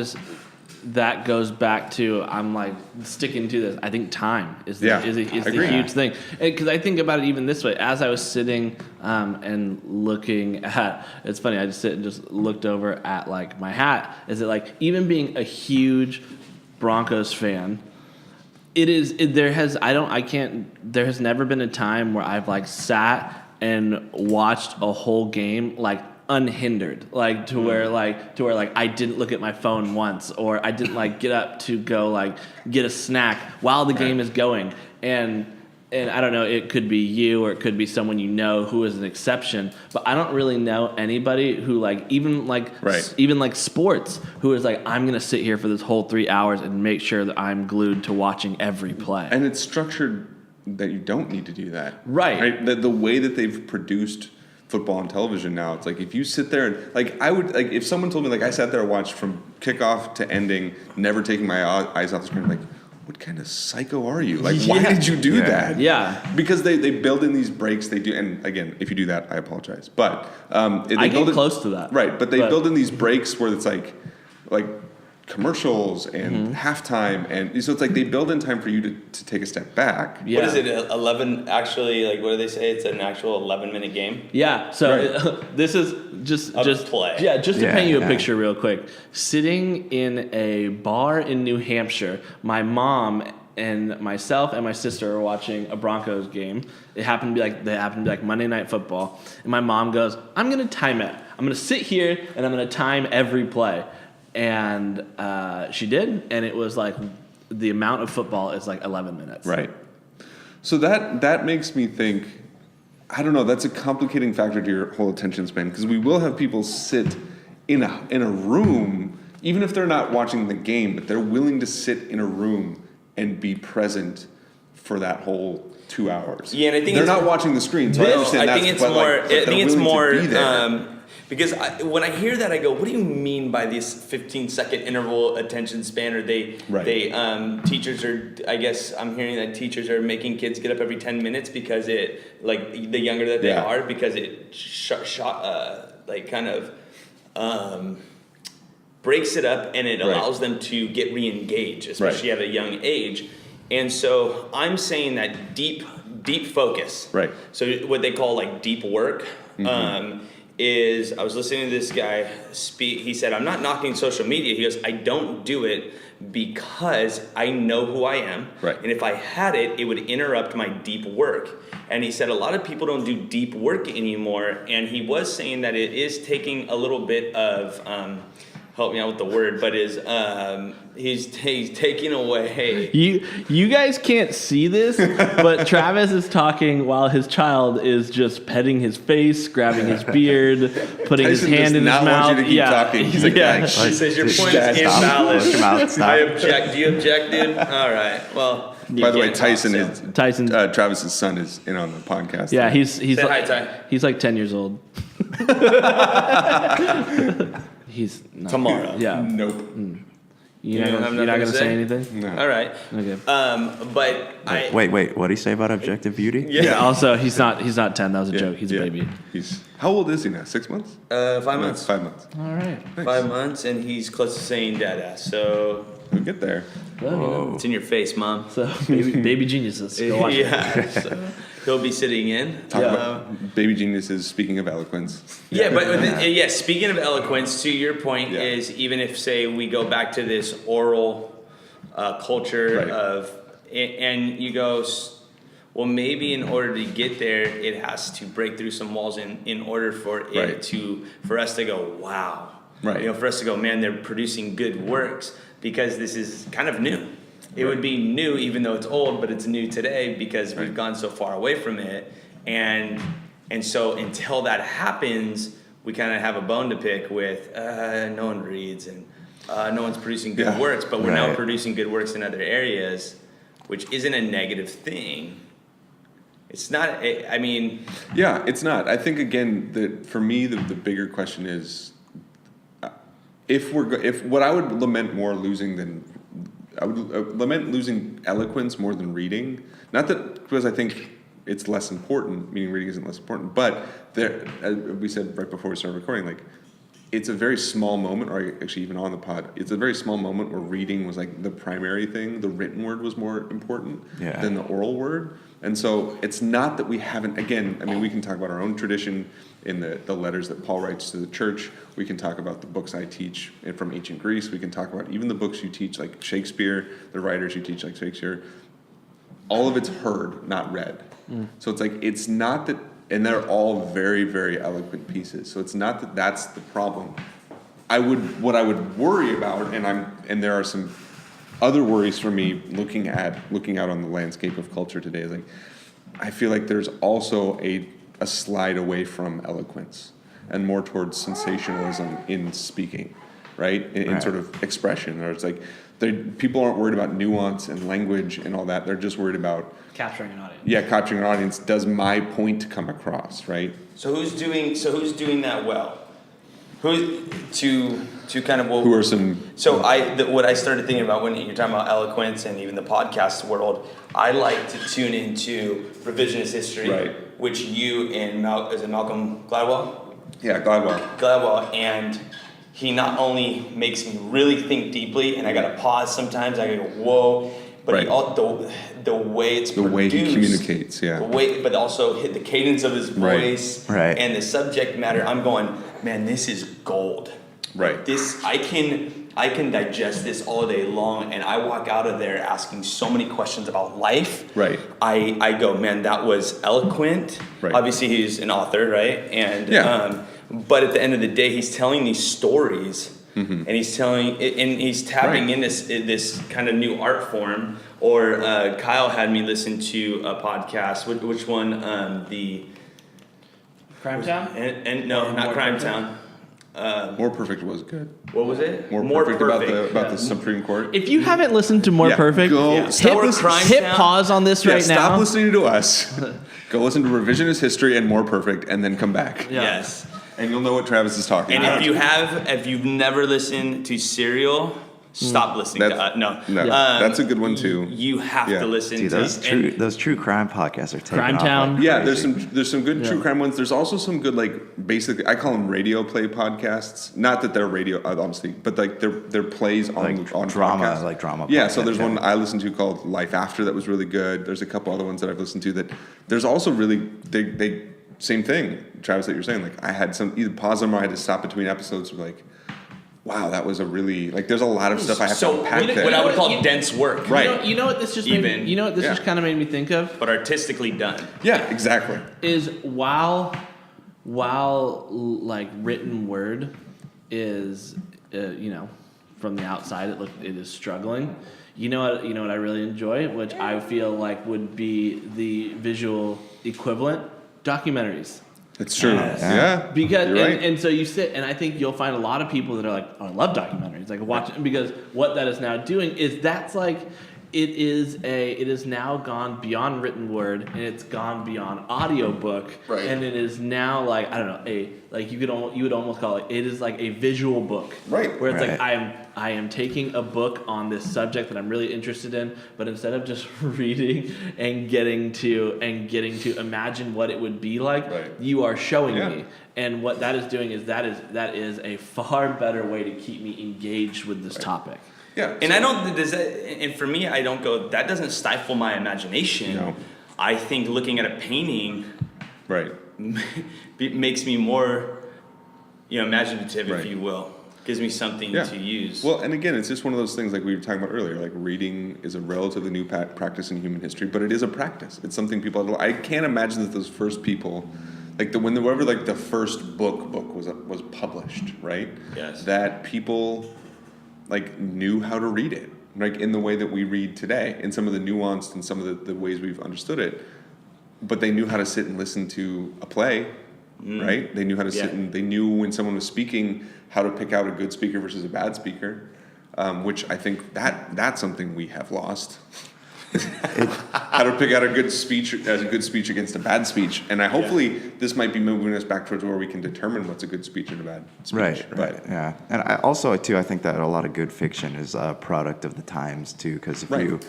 goes back to, I'm like sticking to this. I think time is the huge thing. Because I think about it even this way. As I was sitting and looking at, it's funny, I just sit and just looked over at like my hat. Is it like, even being a huge Broncos fan, there has never been a time where I've like sat and watched a whole game like unhindered, like to where I didn't look at my phone once, or I didn't like get up to go like get a snack while the game is going. And I don't know, it could be you or it could be someone you know who is an exception, but I don't really know anybody who like even like sports who is like, I'm gonna sit here for this whole 3 hours and make sure that I'm glued to watching every play. And it's structured that you don't need to do that. Right. The way that they've produced football on television now, it's like if you sit there and like, I would like, if someone told me like I sat there and watched from kickoff to ending, never taking my eyes off the screen, like, what kind of psycho are you? Like, why did you do that? Yeah. Because they build in these breaks. They do, and again, if you do that, I apologize. But I get close to that. Right, but they build in these breaks where it's like commercials and halftime, and so it's like they build in time for you to take a step back. Yeah. What is it? 11? Actually, like, what do they say? It's an actual 11-minute game. Yeah. So this is just play. Yeah, just to Yeah, paint you a yeah. picture real quick. Sitting in a bar in New Hampshire, my mom and myself and my sister are watching a Broncos game. It happened to be like Monday Night Football, and my mom goes, "I'm gonna time it. I'm gonna sit here and I'm gonna time every play." And she did, and it was like the amount of football is like 11 minutes. Right. So that makes me think, I don't know, that's a complicating factor to your whole attention span, because we will have people sit in a room, even if they're not watching the game, but they're willing to sit in a room and be present for that whole 2 hours. Yeah, and I think they're not watching the screen, so I understand that. I think it's more. Because when I hear that, I go, "What do you mean by this 15-second interval attention span?" Or teachers are. I guess I'm hearing that teachers are making kids get up every 10 minutes because it, like, the younger that they are, because it breaks it up and it allows them to get re-engaged, especially at a young age. And so I'm saying that deep focus. Right. So what they call like deep work. Is I was listening to this guy speak. He said, "I'm not knocking social media." He goes, "I don't do it because I know who I am. Right. And if I had it, it would interrupt my deep work." And he said a lot of people don't do deep work anymore. And he was saying that it is taking a little bit of, help me out with the word, but he's taking away. You guys can't see this, but Travis is talking while his child is just petting his face, grabbing his beard, putting his hand in his mouth. Want you to keep talking. He's like, He says your point is invalid. I object. Do you object, dude? All right. Well. By the way, Tyson Travis's son is in on the podcast. Yeah, he's Say like, hi, Ty. he's like 10 years old. He's not. Tomorrow. Yeah. Nope. You're don't not have nothing gonna to say say? anything? No. All right. Okay. But Wait, what did he say about objective beauty? Yeah. Also, he's not 10. That was a joke. He's a baby. How old is he now? 6 months? 5 months. 5 months. All right. Nice. 5 months, and he's close to saying dada. So We'll get there. Whoa. it's in your face, Mom. So baby geniuses. Go watch it. Yeah. So he'll be sitting in. Talk about baby geniuses. Speaking of eloquence. Yeah, but speaking of eloquence, to your point is, even if, say, we go back to this oral culture of, and you go, well, maybe in order to get there, it has to break through some walls in order for it for us to go, wow. Right. For us to go, man, they're producing good works, because this is kind of new. It would be new even though it's old, but it's new today because we've gone so far away from it. And so until that happens, we kind of have a bone to pick with no one reads and no one's producing good works, but we're now producing good works in other areas. which isn't a negative thing. It's not. I mean, Yeah, it's not. I think again that for me the bigger question is if what I would lament more losing than I would lament losing eloquence more than reading. Not that because I think it's less important, meaning reading isn't less important, but there, as we said right before we started recording, like it's a very small moment, or actually even on the pod, it's a very small moment where reading was like the primary thing. The written word was more important than the oral word. And so it's not that we haven't, again, I mean, we can talk about our own tradition in the letters that Paul writes to the church. We can talk about the books I teach from ancient Greece. We can talk about even the books you teach, like Shakespeare, the writers you teach, like Shakespeare. All of it's heard, not read. So it's like, it's not that, and they're all very, very eloquent pieces. So it's not that that's the problem. What I would worry about, and there are some other worries for me looking out on the landscape of culture today, is like, I feel like there's also a slide away from eloquence and more towards sensationalism in speaking, right? In sort of expression. Or it's like, people aren't worried about nuance and language and all that. They're just worried about Capturing an audience. Yeah, capturing an audience. Does my point come across, right? so who's doing that well? Who to kind of Who are some? So what I started thinking about when you're talking about eloquence and even the podcast world, I like to tune into revisionist history, Right. which you and is it Malcolm Gladwell? Yeah, Gladwell. And he not only makes me really think deeply, and I gotta pause sometimes. I go whoa, but Right. the way it's The produced, way he communicates, yeah. the way, but also hit the cadence of his voice, Right. and the subject matter. I'm going, man, this is gold. Right. This I can digest this all day long, and I walk out of there asking so many questions about life. Right. I go, man, that was eloquent. Right. Obviously, he's an author, right? And Yeah. but at the end of the day, he's telling these stories, and he's tapping in this kind of new art form. Or Kyle had me listen to a podcast. Which one? The Crime Town? and no, not Crime Town. More Perfect was good. What was it? More Perfect about the Supreme Court. If you haven't listened to More Yeah, Perfect, go- Yeah. hit pause on this right Stop now. listening to us. Go listen to Revisionist History and More Perfect, and then come back. Yeah. Yes. And you'll know what Travis is talking And about. if you've never listened to Serial, stop listening to us. No, that's a good one too. You have Yeah. to listen Dude, to those true crime podcasts are taking Crime off Town. like Yeah, crazy. there's some good true crime ones. There's also some good, like, basically I call them radio play podcasts. Not that they're radio, obviously, but like they're plays on Like on drama, podcasts. like drama Yeah, so podcasts, there's yeah. one I listened to called Life After that was really good. There's a couple other ones that I've listened to that. There's also really they same thing, Travis, that you're saying. Like I had some either pause them or I had to stop between episodes. Like, wow, that was a really like. There's a lot of stuff I have to unpack there. what I would You call know- dense work, Right. You know what this just Yeah. kind of made me think of but artistically done. Yeah, exactly. is while like written word is from the outside it is struggling. You know what I really enjoy, which I feel like would be the visual equivalent, documentaries. It's true. Yes. Yeah, Because you're right. and so you sit, and I think you'll find a lot of people that are like, oh, I love documentaries, like watch it, because what that is now doing is that's like it is now gone beyond written word, and it's gone beyond audiobook, Right. and it is now like I don't know you would almost call it is like a visual book, Right. where it's like Right. I am taking a book on this subject that I'm really interested in, but instead of just reading and getting to imagine what it would be like, Right. you are showing Yeah. me. And what that is doing is that is a far better way to keep me engaged with this topic. Yeah, And I don't. Does that? And for me, I don't go. That doesn't stifle my imagination. No. I think looking at a painting right. makes me more, imaginative, Right. if you will. Gives me something Yeah. to use. Well, and again, it's just one of those things like we were talking about earlier. Like reading is a relatively new practice in human history, but it is a practice. It's something people. I can't imagine that those first people, like whenever like the first book was published, right? Yes. That people like knew how to read it, like in the way that we read today, in some of the nuanced and some of the ways we've understood it. But they knew how to sit and listen to a play, right? They knew how to sit Yeah. and they knew when someone was speaking how to pick out a good speaker versus a bad speaker, which I think that's something we have lost. how to pick out a good speech as a good speech against a bad speech. And hopefully this might be moving us back towards where we can determine what's a good speech and a bad speech. Right. Yeah. And I also, too, I think that a lot of good fiction is a product of the times, too, because if you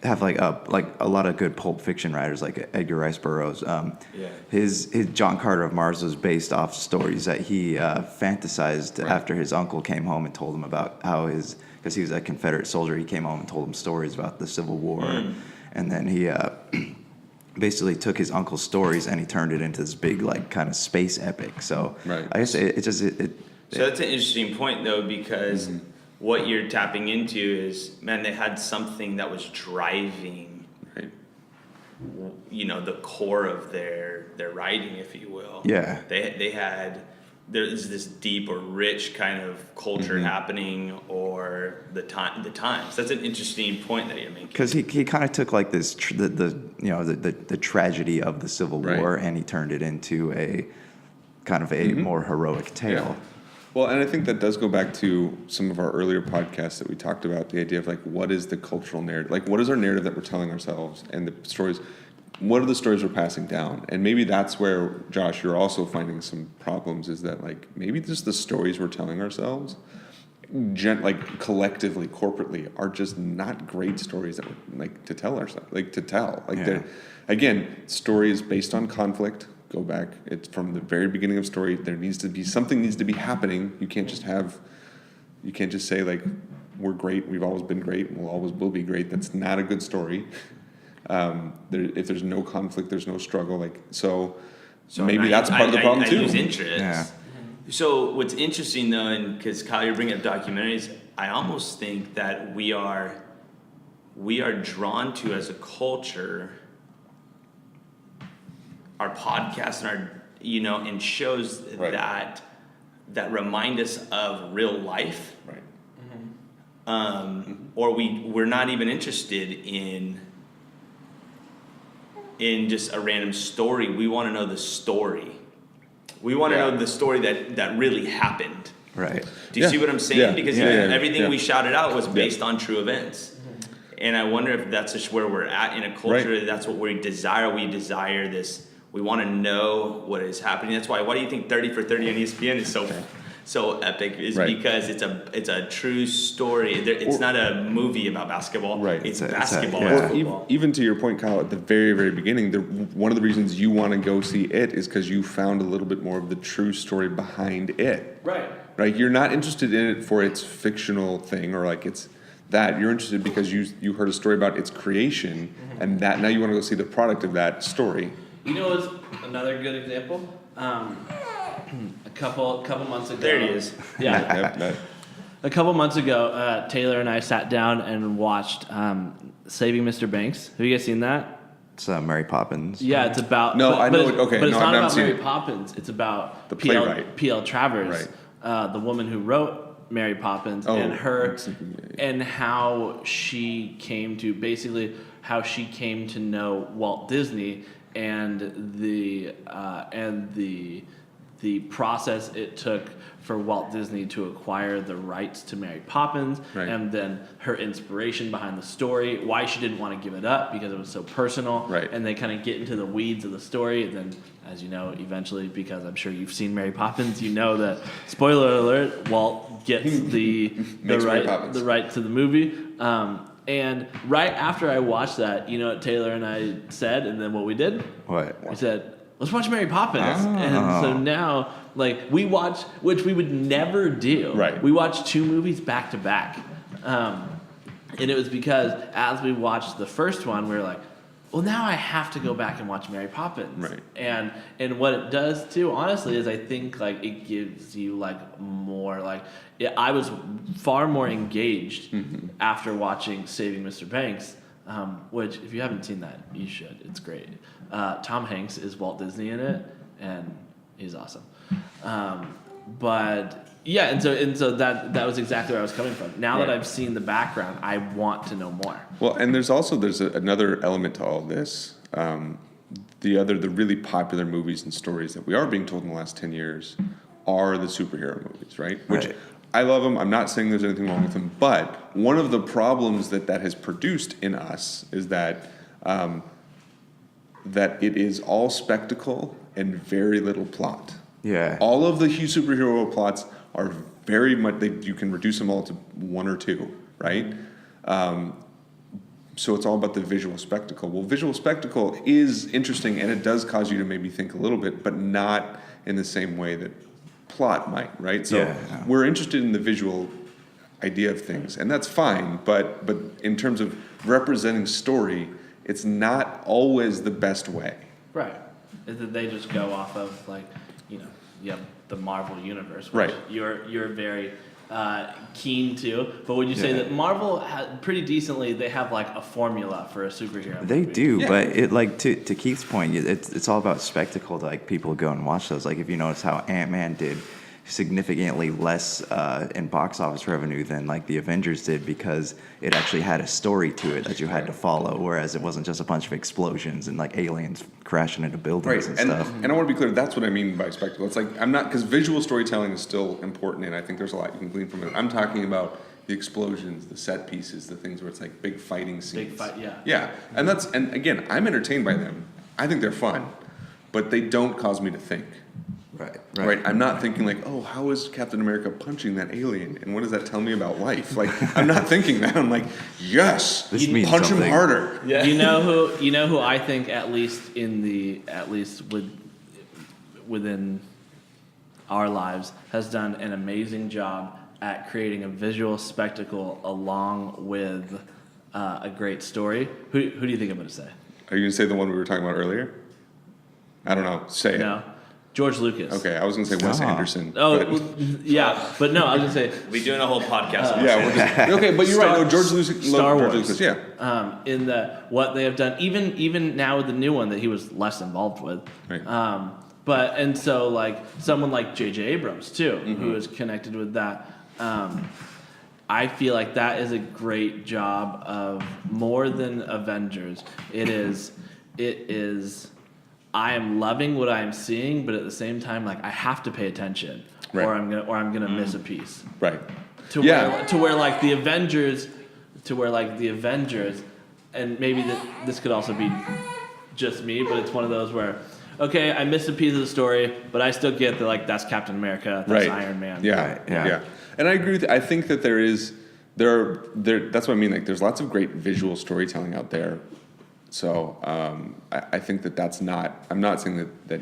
have like a lot of good pulp fiction writers like Edgar Rice Burroughs, his John Carter of Mars was based off stories that he fantasized after his uncle came home and told him about how because he was a Confederate soldier, he came home and told him stories about the Civil War. And then he basically took his uncle's stories and he turned it into this big, like, kind of space epic. So I guess it just... So that's an interesting point, though, because what you're tapping into is, man, they had something that was driving, the core of their writing, if you will. Yeah. They had... There's this deep or rich kind of culture happening, or the times. That's an interesting point that you're making. Because he kind of took like this the tragedy of the Civil War and he turned it into a kind of a more heroic tale. Yeah. Well, and I think that does go back to some of our earlier podcasts that we talked about, the idea of like, what is the cultural narrative? Like, what is our narrative that we're telling ourselves, and the stories? What are the stories we're passing down? And maybe that's where, Josh, you're also finding some problems, is that like maybe just the stories we're telling ourselves, like collectively, corporately, are just not great stories that we like to tell ourselves, they're, again, stories based on conflict. Go back. It's from the very beginning of story. There needs to be something needs to be happening. You can't just say like, we're great. We've always been great. We'll always will be great. That's not a good story. If there's no conflict, there's no struggle. So maybe that's part of the problem too. I lose interest. Yeah. So what's interesting though, and because Kyle, you're bringing up documentaries, I almost think that we are drawn to, as a culture, our podcasts and our and shows that remind us of real life. Right. Or we're not even interested in just a random story. We want to know the story. We want to know the story that really happened. Right. Do you see what I'm saying? Yeah. Because everything we shouted out was based on true events. And I wonder if that's just where we're at in a culture. That's what we desire. We desire this. We want to know what is happening. That's why do you think 30 for 30 on ESPN is so epic? Is because it's a true story. It's not a movie about basketball. Right. It's basketball. It's football. Even to your point, Kyle, at the very, very beginning, one of the reasons you want to go see it is because you found a little bit more of the true story behind it. Right. You're not interested in it for its fictional thing, or like it's that. You're interested because you heard a story about its creation, and that now you want to go see the product of that story. You know what's another good example? A couple months ago. There he is. Yeah. A couple months ago, Taylor and I sat down and watched Saving Mr. Banks. Have you guys seen that? It's Mary Poppins. Yeah, it's about... I know. Okay. But it's not about Mary it. Poppins. It's about the playwright. P.L. Travers, the woman who wrote Mary Poppins, and how she came to know Walt Disney, and the process it took for Walt Disney to acquire the rights to Mary Poppins, and then her inspiration behind the story, why she didn't want to give it up because it was so personal, and they kind of get into the weeds of the story, and then, as you know, eventually, because I'm sure you've seen Mary Poppins, you know that, spoiler alert, Walt gets the right to the movie. And right after I watched that, you know what Taylor and I said, and then what we did? What? We said, let's watch Mary Poppins. And so now, like, we watch, which we would never do. We watched 2 movies back to back. And it was because as we watched the first one, we were like, well, now I have to go back and watch Mary Poppins. And what it does too, honestly, is I think like it gives you like more like, I was far more engaged after watching Saving Mr. Banks, which if you haven't seen that, you should. It's great. Tom Hanks is Walt Disney in it, and he's awesome. But yeah, and so that was exactly where I was coming from. Now that I've seen the background, I want to know more. Well, and there's another element to all this. The really popular movies and stories that we are being told in the last 10 years are the superhero movies, right? Which I love him. I'm not saying there's anything wrong with him, but one of the problems that has produced in us is that that it is all spectacle and very little plot. Yeah. All of the superhero plots are very much, you can reduce them all to one or two, right? So it's all about the visual spectacle. Well, visual spectacle is interesting, and it does cause you to maybe think a little bit, but not in the same way that plot might, right? So we're interested in the visual idea of things, and that's fine, but in terms of representing story, it's not always the best way. Right. Is that they just go off of, like, you know, you have the Marvel universe, which Right. you're very keen to. But would you say that Marvel pretty decently, they have like a formula for a superhero They movie? do, Yeah. but it like to Keith's point, it's all about spectacle. To, like, people go and watch those. Like, if you notice how Ant-Man did significantly less in box office revenue than like the Avengers did, because it actually had a story to it that you had to follow, whereas it wasn't just a bunch of explosions and like aliens crashing into buildings and stuff. And I want to be clear, that's what I mean by spectacle. It's like, I'm not, because visual storytelling is still important, and I think there's a lot you can glean from it. I'm talking about the explosions, the set pieces, the things where it's like big fighting scenes. Big fight, yeah. Yeah, and again, I'm entertained by them. I think they're fun, but they don't cause me to think. Right. I'm not thinking like, oh, how is Captain America punching that alien, and what does that tell me about life? Like, I'm not thinking that. I'm like, yes, This means punch something. him harder. Yeah. You know who I think at least within our lives has done an amazing job at creating a visual spectacle along with a great story. Who do you think I'm going to say? Are you gonna say the one we were talking about earlier? I don't know. Say it. No, George Lucas. Okay, I was gonna say Wes Ah. Anderson. Oh, but- well, yeah, but no, I was going to say We're doing a whole podcast. yeah, we're just, okay, but you're right. No, George Lucas. Star George Wars. Lucas, yeah. in the what they have done, even now with the new one that he was less involved with. Right. But and so like someone like J.J. Abrams too, Mm-hmm. who is connected with that. I feel like that is a great job of more than Avengers. It is. I am loving what I am seeing, but at the same time, like I have to pay attention, Right. or I'm gonna miss a piece. Right. To Yeah. where like the Avengers, and maybe this could also be just me, but it's one of those where, okay, I missed a piece of the story, but I still get that like that's Captain America, that's Right. Iron Man. Yeah, Right, yeah. And I agree with. I think that there are that's what I mean. Like, there's lots of great visual storytelling out there. So I think that's not. I'm not saying that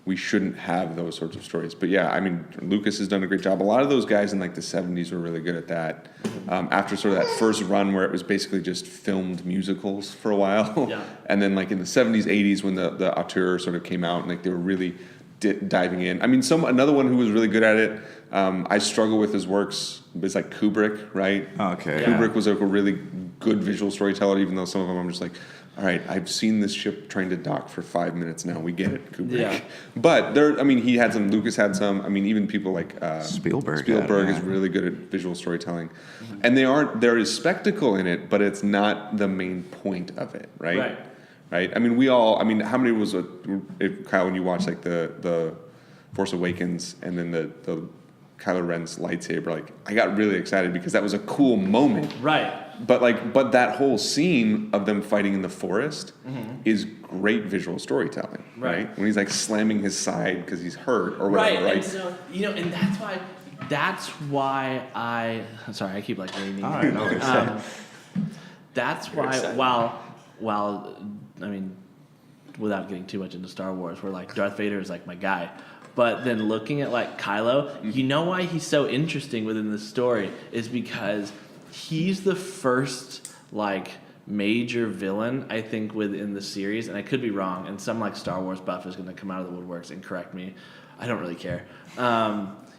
we shouldn't have those sorts of stories. But yeah, I mean, Lucas has done a great job. A lot of those guys in like the 70s were really good at that. After sort of that first run where it was basically just filmed musicals for a while. Yeah. And then like in the 70s, 80s when the auteur sort of came out and like they were really diving in. I mean, another one who was really good at it, I struggle with his works, is like Kubrick, right? Okay. Yeah. Kubrick was like a really good visual storyteller, even though some of them I'm just like, all right, I've seen this ship trying to dock for 5 minutes now. We get it, Kubrick. Yeah. But he had some. Lucas had some. I mean, even people like Spielberg Spielberg had, is yeah. really good at visual storytelling, and there is spectacle in it, but it's not the main point of it, right? Right. Right. I mean, we all. I mean, how many was Kyle when you watch like the Force Awakens and then the Kylo Ren's lightsaber? Like, I got really excited because that was a cool moment. Right. But that whole scene of them fighting in the forest is great visual storytelling, right? Right. When he's like slamming his side because he's hurt or Right. whatever, right? And so and that's why I'm sorry, I keep like leaning. All right, no, it's That's why excited. while I mean, without getting too much into Star Wars, where like Darth Vader is like my guy. But then looking at like Kylo, you know why he's so interesting within the story is because he's the first like major villain I think within the series, and I could be wrong, and some like Star Wars buff is going to come out of the woodworks and correct me. I don't really care.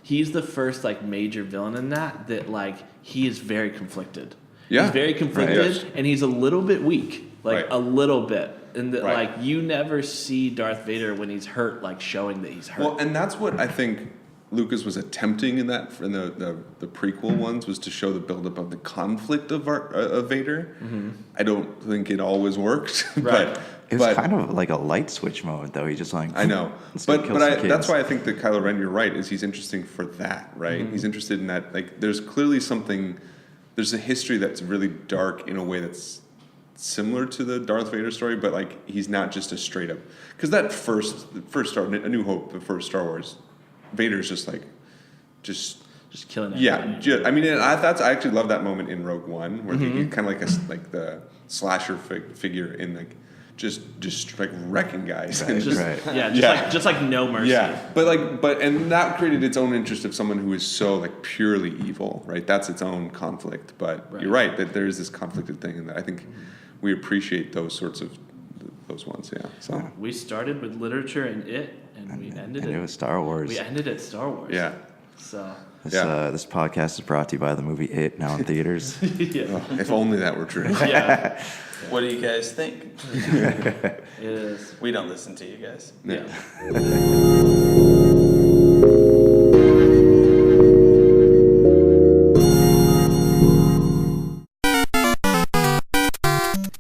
He's the first like major villain in that like he is very conflicted. Yeah. He's very conflicted, Right. Yes. and he's a little bit weak, like Right. a little bit. And that, Right. like, you never see Darth Vader when he's hurt, like, showing that he's hurt. Well, and that's what I think Lucas was attempting in the prequel ones was to show the buildup of the conflict of Vader. I don't think it always worked, Right. It was kind of like a light switch mode, though. He just like I know, let's go kill some kids. that's why I think that Kylo Ren, you're right, is he's interesting for that, right? He's interested in that. Like, there's clearly something. There's a history that's really dark in a way that's similar to the Darth Vader story, but like he's not just a straight up. Because that first A New Hope, the first Star Wars, Vader's just Just killing it. yeah. I mean, and I actually love that moment in Rogue One where they kind of like the slasher figure in like just like wrecking guys. Right, And right. Yeah, just like no mercy. Yeah, but and that created its own interest of someone who is so like purely evil, right? That's its own conflict. But you're right that there is this conflicted thing, and I think we appreciate those sorts of those ones. Yeah. So We started with literature and we ended and it was Star Wars. We ended at Star Wars. yeah. So This podcast is brought to you by the movie It, now in theaters. yeah, If only that were true. yeah, What do you guys think? it is. We don't listen to you guys. Yeah.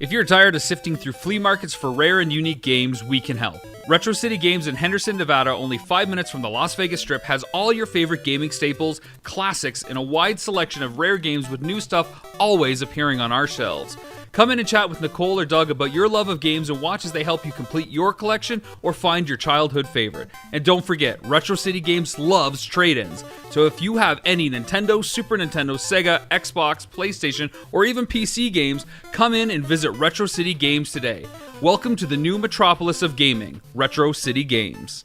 If you're tired of sifting through flea markets for rare and unique games, we can help. Retro City Games in Henderson, Nevada, only 5 minutes from the Las Vegas Strip, has all your favorite gaming staples, classics, and a wide selection of rare games with new stuff always appearing on our shelves. Come in and chat with Nicole or Doug about your love of games and watch as they help you complete your collection or find your childhood favorite. And don't forget, Retro City Games loves trade-ins. So if you have any Nintendo, Super Nintendo, Sega, Xbox, PlayStation, or even PC games, come in and visit Retro City Games today. Welcome to the new metropolis of gaming, Retro City Games.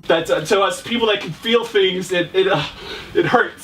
That to us people that can feel things, it hurts.